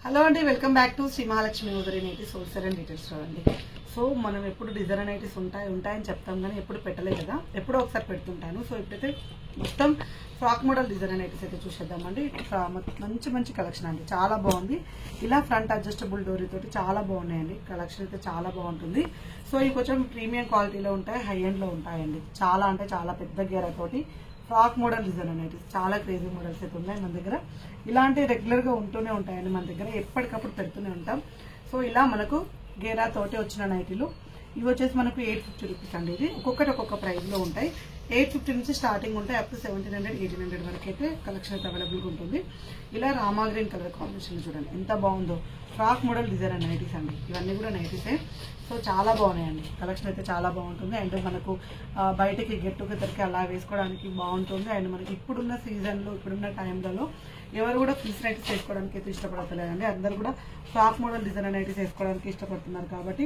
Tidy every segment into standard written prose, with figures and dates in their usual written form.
Hello అండి, welcome back to Shri Mahalakshmi Udari nighties wholesale and retail store అండి. So మనం ఎప్పుడు డిజైనర్ నైటీస్ ఉంటాయని చెప్తాం కానీ ఎప్పుడు పెట్టలేదు కదా, ఎప్పుడో ఒకసారి పెడుతుంటాను. సో ఇప్పుడైతే మొత్తం ఫ్రాక్ మోడల్ డిజైనర్ నైటీస్ అయితే చూసేద్దామండి. మంచి మంచి కలెక్షన్ అండి, చాలా బాగుంది. ఇలా ఫ్రంట్ అడ్జస్టబుల్ డోరీ తోటి చాలా బాగున్నాయండి. కలెక్షన్ అయితే చాలా బాగుంటుంది. సో ఇవి కొంచెం ప్రీమియం క్వాలిటీలో ఉంటాయి, హై ఎండ్ లో ఉంటాయండి. చాలా అంటే చాలా పెద్ద గేర తోటి ఫ్రాక్ మోడల్ డిజైనర్ నైటీస్, చాలా క్రేజీ మోడల్స్ అయితే ఉన్నాయి మన దగ్గర. ఇలాంటి రెగ్యులర్ గా ఉంటూనే ఉంటాయండి మన దగ్గర, ఎప్పటికప్పుడు పెడుతూనే ఉంటాం. సో ఇలా మనకు గేరా తోటి వచ్చిన నైటీలు ఇవి వచ్చేసి మనకు 850 రూపీస్ అండి. ఇది ఒక్కొక్కటి ఒక్కొక్క ప్రైస్ లో ఉంటాయి. 850 నుంచి స్టార్టింగ్ ఉంటాయి, అప్ టు 1700 1800 వరకు అయితే కలెక్షన్ అయితే అవైలబుల్ గా ఉంటుంది. ఇలా రామా గ్రీన్ కలర్ కాంబినేషన్ చూడండి ఎంత బాగుందో. ఫ్రాక్ మోడల్ డిజైనర్ నైటీస్ అండి, ఇవన్నీ కూడా నైటీసే. సో చాలా బాగున్నాయండి, కలెక్షన్ అయితే చాలా బాగుంటుంది. అండ్ మనకు బయటకి గెట్ టుగెదర్కి అలా వేసుకోవడానికి బాగుంటుంది. అండ్ మనకి ఇప్పుడున్న సీజన్లో ఇప్పుడున్న టైంలలో ఎవరు కూడా ఫిల్స్ నైటీస్ వేసుకోవడానికి అయితే ఇష్టపడతలేదండి. అందరు కూడా ఫ్రాక్ మోడల్ డిజైనర్ నైటీస్ వేసుకోవడానికి ఇష్టపడుతున్నారు. కాబట్టి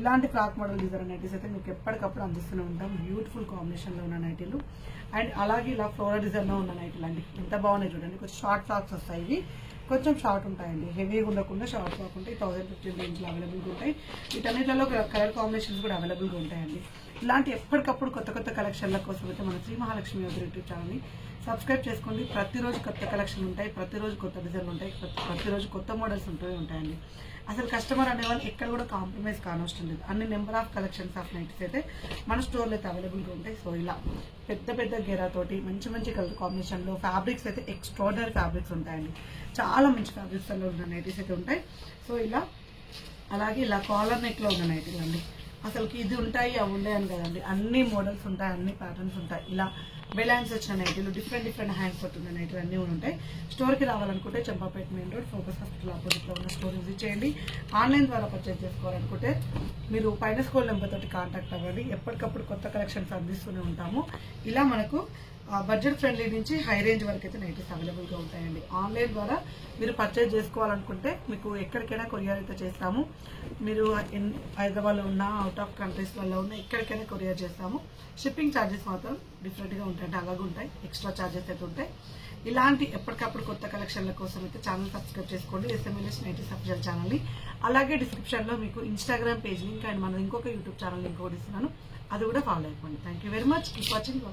ఇలాంటి ఫ్రాక్ మోడల్ డిజైనర్ నైటీస్ అయితే మీకు ఎప్పటికప్పుడు అందిస్తూనే ఉంటాం. బ్యూటిఫుల్ కాంబినేషన్లో ఉన్న నైటీలు అండ్ అలాగే ఇలా ఫ్లోరల్ డిజైన్లో ఉన్న నైటీలు అండి, ఎంత బాగున్నాయి చూడండి. కొంచెం షార్ట్ ఫ్రాక్స్ వస్తాయి, ఇవి కొంచెం షార్ట్ ఉంటాయండి, హెవీగా ఉండకుండా షార్ట్ ఫ్రాక్ ఉంటాయి. 1015 రేంజ్లో అవైలబుల్గా ఉంటాయి. వీటన్నిటిలో కలర్ కాంబినేషన్స్ కూడా అవైలబుల్గా ఉంటాయండి. ఇలాంటి ఎప్పటికప్పుడు కొత్త కొత్త కలెక్షన్ల కోసం అయితే మన శ్రీ మహాలక్ష్మి యూట్యూబ్ ఛానల్ని సబ్స్క్రైబ్ చేసుకోండి. ప్రతిరోజు కొత్త కలెక్షన్ ఉంటాయి, ప్రతిరోజు కొత్త డిజైన్లు ఉంటాయి, ప్రతిరోజు కొత్త మోడల్స్ ఉంటూనే ఉంటాయండి. అసలు కస్టమర్ అనేవాళ్ళు ఎక్కడ కూడా కాంప్రమైజ్ కానవసరం లేదు. అన్ని number of collections of nighties అయితే మన స్టోర్లో అయితే అవైలబుల్గా ఉంటాయి. సో ఇలా పెద్ద పెద్ద గేరా తోటి మంచి మంచి కలర్ కాంబినేషన్లో ఫ్యాబ్రిక్స్ అయితే ఎక్స్ట్రాడనరీ ఫ్యాబ్రిక్స్ ఉంటాయండి. చాలా మంచి ఫ్యాబ్రిక్స్ లో ఉన్న నైటీస్ అయితే ఉంటాయి. సో ఇలా అలాగే ఇలా కాలర్ నెక్ లో ఉన్న నైటీలు అండి, అసలుకి ఇది ఉంటాయి అవి ఉండేయని కదండి, అన్ని మోడల్స్ ఉంటాయి, అన్ని ప్యాటర్న్స్ ఉంటాయి. ఇలా బెలాన్స్ వచ్చిన నైటీలు, డిఫరెంట్ హయాండ్స్ పట్టున్న నైటీలు అన్నీ ఉంటాయి. స్టోర్కి రావాలనుకుంటే Champapet main road focus hospital ఆపోజిట్లో ఉన్న స్టోర్ విజిట్ చేయండి. ఆన్లైన్ ద్వారా పర్చేజ్ చేసుకోవాలనుకుంటే మీరు పైన స్కూల్ నెంబర్ తోటి కాంటాక్ట్ అవ్వండి. ఎప్పటికప్పుడు కొత్త కలెక్షన్స్ అందిస్తూనే ఉంటాము. ఇలా మనకు బడ్జెట్ ఫ్రెండ్లీ నుంచి హై రేంజ్ వరకు అయితే నైటీస్ అవైలబుల్గా ఉంటాయండి. ఆన్లైన్ ద్వారా మీరు పర్చేజ్ చేసుకోవాలనుకుంటే మీకు ఎక్కడికైనా కొరియర్ అయితే చేస్తాము. మీరు హైదరాబాద్లో ఉన్న అవుట్ ఆఫ్ కంట్రీస్ వల్ల ఉన్న ఎక్కడికైనా కొరియర్ చేస్తాము. షిప్పింగ్ ఛార్జెస్ మాత్రం డిఫరెంట్గా ఉంటాయి, అంటే అలాగే ఉంటాయి, ఎక్స్ట్రా ఛార్జెస్ అయితే ఉంటాయి. ఇలాంటి ఎప్పటికప్పుడు కొత్త కలెక్షన్ల కోసం అయితే ఛానల్ సబ్స్క్రైబ్ చేసుకోండి, SMLS నైటీస్ అఫీషియల్ ఛానల్ని. అలాగే డిస్క్రిప్షన్లో మీకు ఇన్స్టాగ్రామ్ పేజ్ లింక్ అండ్ మన ఇంకొక యూట్యూబ్ ఛానల్ లింక్ కూడా ఇస్తున్నాను, అది కూడా ఫాలో అయిపోండి. Thank you very much. Keep watching.